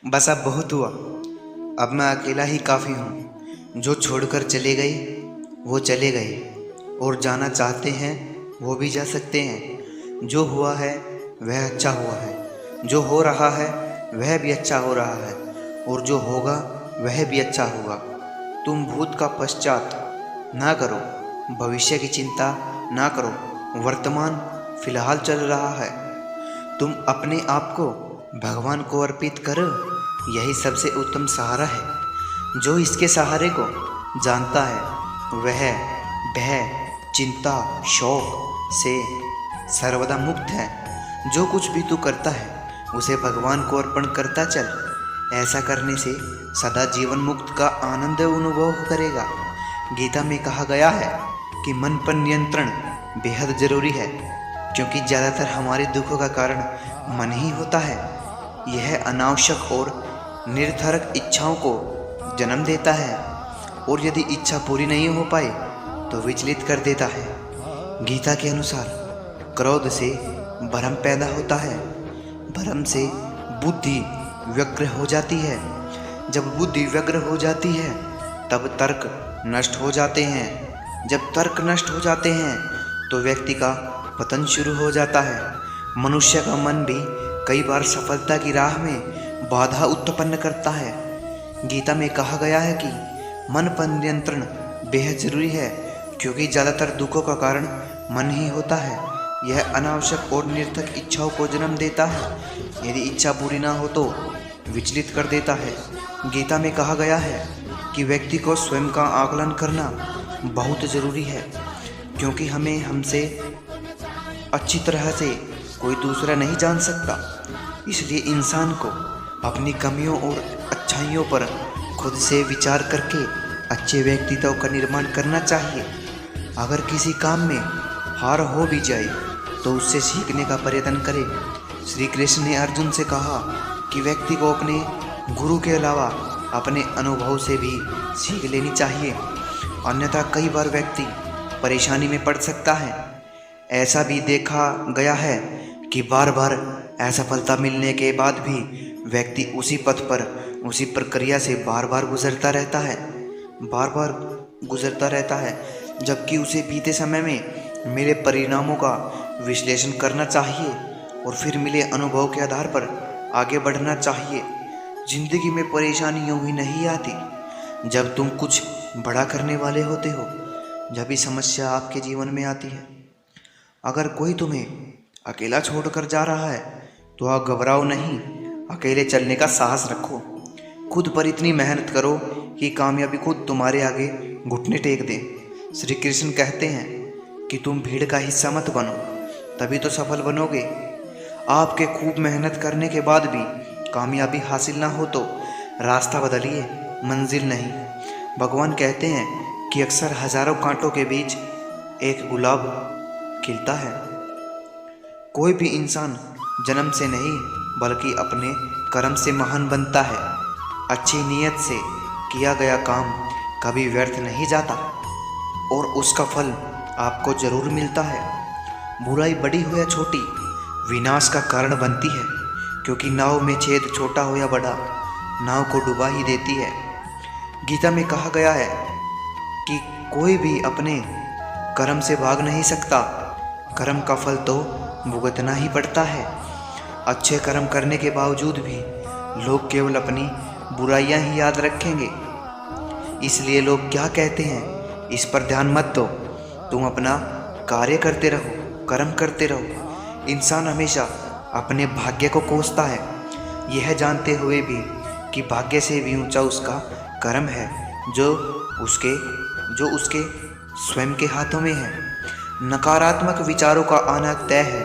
बस अब बहुत हुआ। अब मैं अकेला ही काफ़ी हूँ। जो छोड़कर चले गए वो चले गए, और जाना चाहते हैं वो भी जा सकते हैं। जो हुआ है वह अच्छा हुआ है, जो हो रहा है वह भी अच्छा हो रहा है, और जो होगा वह भी अच्छा होगा। तुम भूत का पश्चात ना करो, भविष्य की चिंता ना करो। वर्तमान फिलहाल चल रहा है। तुम अपने आप को भगवान को अर्पित करो, यही सबसे उत्तम सहारा है। जो इसके सहारे को जानता है वह भय, चिंता, शौक से सर्वदा मुक्त है। जो कुछ भी तू करता है उसे भगवान को अर्पण करता चल। ऐसा करने से सदा जीवन मुक्त का आनंद अनुभव करेगा। गीता में कहा गया है कि मन पर नियंत्रण बेहद जरूरी है, क्योंकि ज़्यादातर हमारे दुखों का कारण मन ही होता है। यह अनावश्यक और निरर्थक इच्छाओं को जन्म देता है, और यदि इच्छा पूरी नहीं हो पाए तो विचलित कर देता है। गीता के अनुसार क्रोध से भ्रम पैदा होता है, भ्रम से बुद्धि व्यग्र हो जाती है, जब बुद्धि व्यग्र हो जाती है तब तर्क नष्ट हो जाते हैं, जब तर्क नष्ट हो जाते हैं तो व्यक्ति का पतन शुरू हो जाता है। मनुष्य का मन भी कई बार सफलता की राह में बाधा उत्पन्न करता है। गीता में कहा गया है कि मन पर नियंत्रण बेहद जरूरी है, क्योंकि ज़्यादातर दुखों का कारण मन ही होता है। यह अनावश्यक और निरर्थक इच्छाओं को जन्म देता है। यदि इच्छा पूरी ना हो तो विचलित कर देता है। गीता में कहा गया है कि व्यक्ति को स्वयं का आकलन करना बहुत ज़रूरी है, क्योंकि हमें हमसे अच्छी तरह से कोई दूसरा नहीं जान सकता। इसलिए इंसान को अपनी कमियों और अच्छाइयों पर खुद से विचार करके अच्छे व्यक्तित्व का निर्माण करना चाहिए। अगर किसी काम में हार हो भी जाए तो उससे सीखने का प्रयत्न करें। श्री कृष्ण ने अर्जुन से कहा कि व्यक्ति को अपने गुरु के अलावा अपने अनुभव से भी सीख लेनी चाहिए, अन्यथा कई बार व्यक्ति परेशानी में पड़ सकता है। ऐसा भी देखा गया है कि बार बार असफलता मिलने के बाद भी व्यक्ति उसी पथ पर, उसी प्रक्रिया से बार बार गुजरता रहता है, जबकि उसे बीते समय में मिले परिणामों का विश्लेषण करना चाहिए और फिर मिले अनुभव के आधार पर आगे बढ़ना चाहिए। जिंदगी में परेशानी यूं ही नहीं आती। जब तुम कुछ बड़ा करने वाले होते हो, जब भी समस्या आपके जीवन में आती है। अगर कोई तुम्हें अकेला छोड़कर जा रहा है तो आप घबराओ नहीं, अकेले चलने का साहस रखो। खुद पर इतनी मेहनत करो कि कामयाबी खुद तुम्हारे आगे घुटने टेक दे। श्री कृष्ण कहते हैं कि तुम भीड़ का हिस्सा मत बनो, तभी तो सफल बनोगे। आपके खूब मेहनत करने के बाद भी कामयाबी हासिल ना हो तो रास्ता बदलिए, मंजिल नहीं। भगवान कहते हैं कि अक्सर हजारों कांटों के बीच एक गुलाब खिलता है। कोई भी इंसान जन्म से नहीं बल्कि अपने कर्म से महान बनता है। अच्छी नीयत से किया गया काम कभी व्यर्थ नहीं जाता और उसका फल आपको जरूर मिलता है। बुराई बड़ी हो या छोटी विनाश का कारण बनती है, क्योंकि नाव में छेद छोटा हो या बड़ा नाव को डुबा ही देती है। गीता में कहा गया है कि कोई भी अपने कर्म से भाग नहीं सकता, कर्म का फल तो भुगतना ही पड़ता है। अच्छे कर्म करने के बावजूद भी लोग केवल अपनी बुराइयां ही याद रखेंगे। इसलिए लोग क्या कहते हैं इस पर ध्यान मत दो, तुम अपना कार्य करते रहो, कर्म करते रहो। इंसान हमेशा अपने भाग्य को कोसता है, यह जानते हुए भी कि भाग्य से भी ऊंचा उसका कर्म है, जो उसके स्वयं के हाथों में है। नकारात्मक विचारों का आना तय है,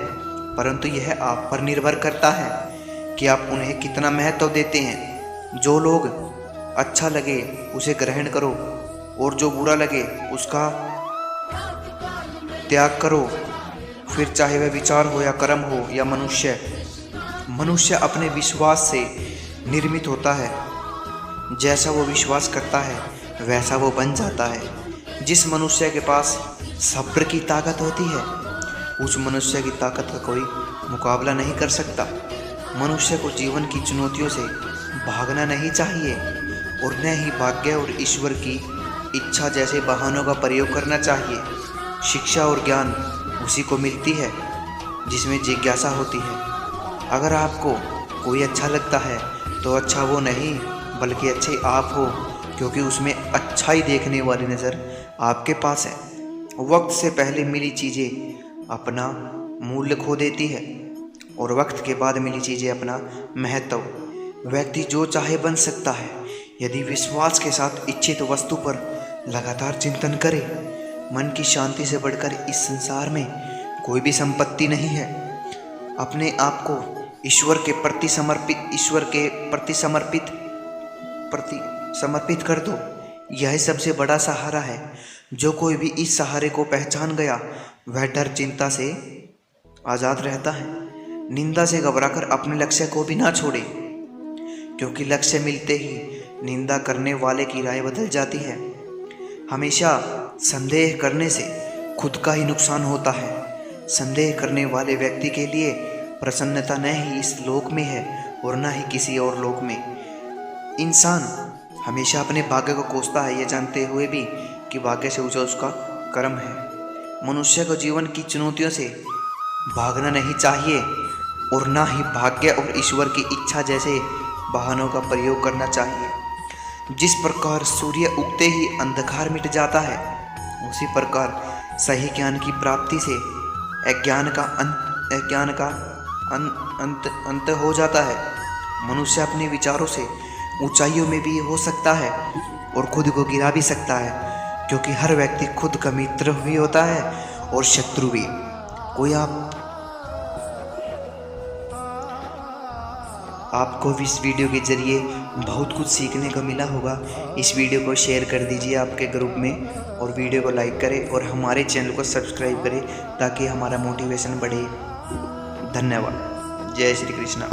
परंतु यह आप पर निर्भर करता है कि आप उन्हें कितना महत्व देते हैं। जो लोग अच्छा लगे उसे ग्रहण करो, और जो बुरा लगे उसका त्याग करो। फिर चाहे वह विचार हो या कर्म हो या मनुष्य अपने विश्वास से निर्मित होता है। जैसा वो विश्वास करता है वैसा वो बन जाता है। जिस मनुष्य के पास सब्र की ताकत होती है उस मनुष्य की ताकत का कोई मुकाबला नहीं कर सकता। मनुष्य को जीवन की चुनौतियों से भागना नहीं चाहिए और न ही भाग्य और ईश्वर की इच्छा जैसे बहानों का प्रयोग करना चाहिए। शिक्षा और ज्ञान उसी को मिलती है जिसमें जिज्ञासा होती है। अगर आपको कोई अच्छा लगता है तो अच्छा वो नहीं बल्कि अच्छे आप हो, क्योंकि उसमें अच्छाई देखने वाली नज़र आपके पास है। वक्त से पहले मिली चीज़ें अपना मूल्य खो देती है और वक्त के बाद मिली चीज़ें अपना महत्व। व्यक्ति जो चाहे बन सकता है यदि विश्वास के साथ इच्छित वस्तु पर लगातार चिंतन करे। मन की शांति से बढ़कर इस संसार में कोई भी संपत्ति नहीं है। अपने आप को ईश्वर के प्रति समर्पित कर दो। यह सबसे बड़ा सहारा है। जो कोई भी इस सहारे को पहचान गया वह डर चिंता से आज़ाद रहता है। निंदा से घबराकर अपने लक्ष्य को भी ना छोड़े, क्योंकि लक्ष्य मिलते ही निंदा करने वाले की राय बदल जाती है। हमेशा संदेह करने से खुद का ही नुकसान होता है। संदेह करने वाले व्यक्ति के लिए प्रसन्नता न ही इस लोक में है और न ही किसी और लोक में। इंसान हमेशा अपने भाग्य को कोसता है, यह जानते हुए भी कि भाग्य से ऊंचा उसका कर्म है। मनुष्य को जीवन की चुनौतियों से भागना नहीं चाहिए और ना ही भाग्य और ईश्वर की इच्छा जैसे बहानों का प्रयोग करना चाहिए। जिस प्रकार सूर्य उगते ही अंधकार मिट जाता है, उसी प्रकार सही ज्ञान की प्राप्ति से अज्ञान का अंत हो जाता है। मनुष्य अपने विचारों से ऊंचाइयों में भी हो सकता है और खुद को गिरा भी सकता है, क्योंकि हर व्यक्ति खुद का मित्र भी होता है और शत्रु भी। कोई आपको इस वीडियो के जरिए बहुत कुछ सीखने को मिला होगा। इस वीडियो को शेयर कर दीजिए आपके ग्रुप में और वीडियो को लाइक करें और हमारे चैनल को सब्सक्राइब करें ताकि हमारा मोटिवेशन बढ़े। धन्यवाद। जय श्री कृष्णा।